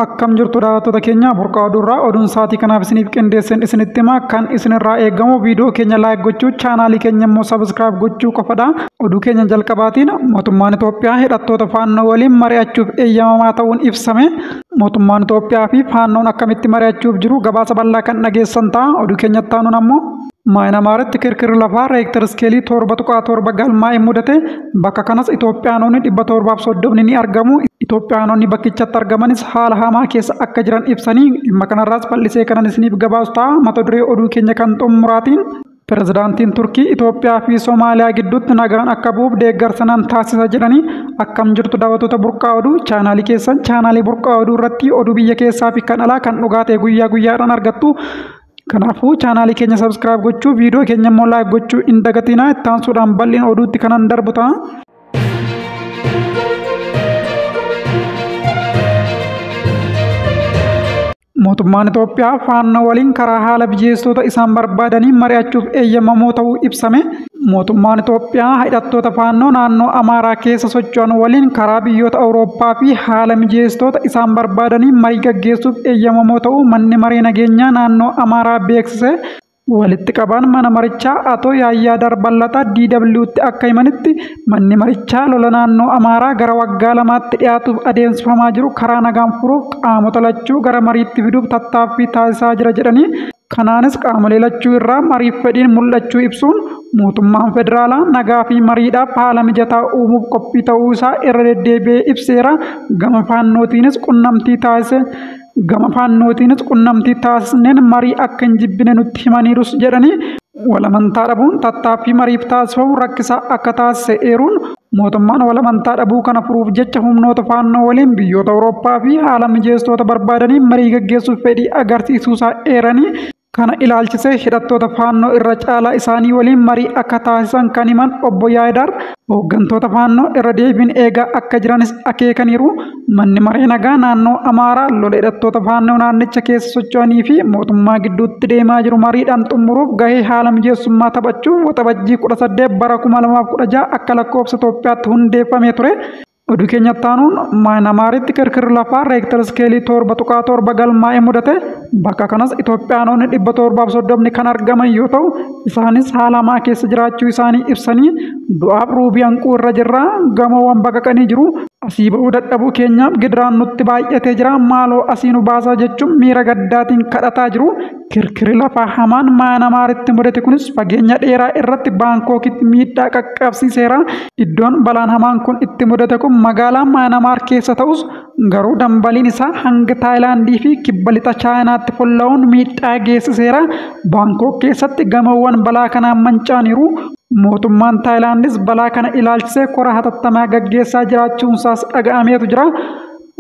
Akkam jirtu daawwattoota keenya burqaa oduurraa oduun sa'aatii kanaaf isiniif qindeessan isinitti himaa kan isinirraa eegamu viidiyoo keenya laayik gochuu chaanaalii keenya immoo sabiskiraayib gochuu qofadha. Oduu keenya jalqabaatiin mootummaan Itoophiyaa hidhattoota faannoo waliin mari'achuuf eeyyamamaa ta'uun ibsame. Mootummaan Itoophiyaa fi faannoon akkamitti mari'achuuf jiru gabaasa bal'aa kan dhageessan ta'a. Oduu keenyatti aanuun ammoo Maayinamaaritti kirkirri lafaa reektar iskeelii 7.7 galmaa'ee mudate. Bakka kanas Itoophiyaanonni 730 ni argamu. Itoophiyaanonni bakkichatti argamanis haala hamaa keessa akka jiran ibsanii dhimma kanarraas bal'isee kanan isiniif gabaasu ta'a. Mata duree oduu keenya kan xumuraatiin Pirezidaantiin Turkii Itoophiyaa fi Somaaliyaa gidduutti nagaan akka bu'uuf deeggarsa nan taasisa jedhanii akkam jirtu daawwattoota burqaa oduu chaanaalii keessan chaanaalii burqaa oduu irratti oduu biyya keessaa fi kan alaa kan dhugaa ta'e guyyaa guyyaadhaan argattu. Kanaafuu chaanaalii keenya sabiskiraayib gochuu viidiyoo keenya immoo laayik gochuu hin dagatinaa. Itti aansuudhaan bal'ina oduutti kanan darbu ta'a. Mootummaan Itoophiyaa faannoo waliin karaa haala biyyeessitoota isaan barbaadanii mari'achuuf eeyyamamoo ta'uu ibsame. Mootummaan Itoophiyaa hidhattoota faannoo naannoo Amaaraa keessa socho'an waliin karaa biyyoota Awurooppaa fi haala mijeessitoota isaan barbaadanii marii gaggeessuuf eeyyamamoo ta'uu manni marii nageenyaa naannoo Amaaraa beeksise. Walitti qabaan mana marichaa Atoo Yaayyaa Darballataa DW'tti akka himanitti manni marichaa lola naannoo Amaaraa gara waggaa lamaatti dhiyaatuuf adeemsifamaa jiru karaa nagaan furuuf qaamota lachuu gara mariitti fiduuf tattaaffii taasisaa jira jedhanii. Kanaanis qaamolee lachuu irraa mariif fedhiin mul'achuu ibsuun mootummaan federaalaa nagaa fi mariidhaaf haala mijataa uumuuf qophii ta'uu isaa irra deddeebi'ee ibseera. Gama faannootiinis qunnamtii taasisneen marii akka hin jibbine nutti himaniirus jedhanii walamantaa dhabuun tattaaffii mariif taasifamu rakkisaa akka taasise eeruun mootummaan walamantaa dhabuu kana furuuf jecha humnoota faannoo waliin biyyoota Awurooppaa fi haala mijeessitoota barbaadanii marii gaggeessuuf fedhii agarsiisuusaa eeranii. Kana ilaalchisee hidhattoota faannoo irra caalaa isaanii waliin marii akka taasisan kan himan obbo Yaayidar hooggantoota faannoo irra deebiin eegaa akka jiranis akeekaniiru. Manni maree nagaa naannoo Amaaraa lola hidhattoota faannoo naannicha keessa socho'anii fi mootummaa gidduutti deemaa jiru mariidhaan xumuruuf gahee haala mijeessummaa taphachuuf waxabajjii 18 bara 2016 akka lakkoofsa Itoophiyaatti hundeeffamee ture. Oduu keenyatti aanuun Maayinamaaritti kirkirri lafaa reektar iskeelii 7.7 galmaa'ee mudate. Bakka kanas Itoophiyaanonni 730 kan argaman yoo ta'u isaanis haala hamaa keessa jiraachuu isaanii ibsanii du'aaf ruubii hanquu irra jirra gamoowwan baqaqanii jiru. Asii ba'uu dadhabuu keenyaaf gidiraan nutti baay'atee jira maaloo asii nu baasaa jechuun miira gaddaatiin kadhataa jiru. Kirkirri lafaa hamaan Maayinamaaritti mudate kunis fageenya dheeraa irratti Baankookitti miidhaa qaqqabsiiseera. Iddoon balaan hamaan kun itti mudate kun magaalaa Maayinamaar keessa ta'us garuu dambaliin isaa hanga Taayilaandii fi kibba lixa Chaayinaatti folla'uun miidhaa geessiseera. Baankook keessatti gamoowwan balaa kanaan manca'aniiru. Mootummaan Taayilaandis balaa kana ilaalchisee kora hatattamaa gaggeessaa jiraachuunsaas dhaga'ameetu jira.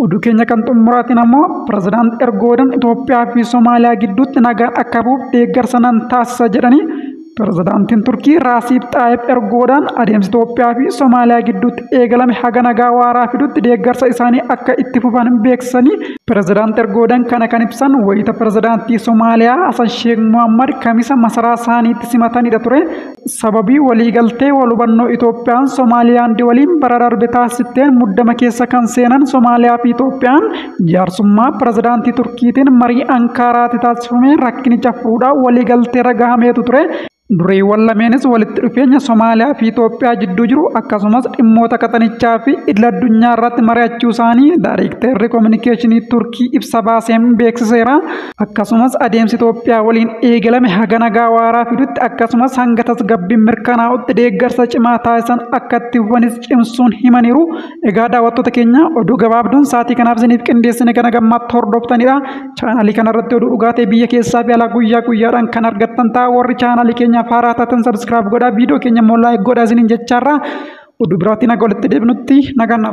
Oduu keenya kan xumuraatiin ammoo Pirezidaant Erdogan Itoophiyaa fi Somaaliyaa gidduutti nagaan akka bu'uuf deeggarsa nan taasisa jedhanii. Pirezidaantiin Turkii Raasiib Xaayib Erdogan adeemsi Itoophiyaa fi Somaaliyaa gidduutti eegalame haga nagaa waaraa fidutti deeggarsa isaanii akka itti fufan beeksisanii. Pirezidaant Erdogan kana kan ibsan wayita pirezidaantii Somaaliyaa Hasan Sheekh Muhammad kamisa masaraa isaaniitti simatanidha ture. Sababii waliigaltee wal hubannoo Itoophiyaan Somaaliyaan waliin bara darbe taasifteen muddama keessa kan seenan Somaaliyaa fi Itoophiyaan jaarsummaa pirezidaantii Turkiitiin marii Ankaaraatti taasifamee rakkinicha fuudhaa waliigalteerra gahameetu ture. Dureewwan lameenis walitti dhufeenya Somaaliyaa fi Itoophiyaa jidduu jiru akkasumas dhimmoota qaxanichaa fi idil addunyaa irratti mari'achuu isaanii Daayirektarri Kominikeeshinii Turkii ibsa baaseen beeksiseera. Akkasumas adeemsi Itoophiyaa waliin eegalame haga nagaa waaraa fidutti akkasumas hanga tasgabbiin mirkanaa'utti deeggarsa cimaa taasisan akka itti fufanis cimsuun himaniiru. Egaa daawwattoota keenya oduu gabaabduun sa'aatii kanaaf isiniif qindeessine kana gammaatti hordoftanidha. Chaanaalii kanarratti oduu dhugaatee biyya keessaa fi alaa guyyaa guyyaadhaan kan argattan ta'a. Warri chaanaalii keenya faaraa taatan sabiskiraayib godhaa viidiyoo keenya immoo laayik godhaa isiniin jechaarra oduu biraatiin akka walitti deebinutti nagaan.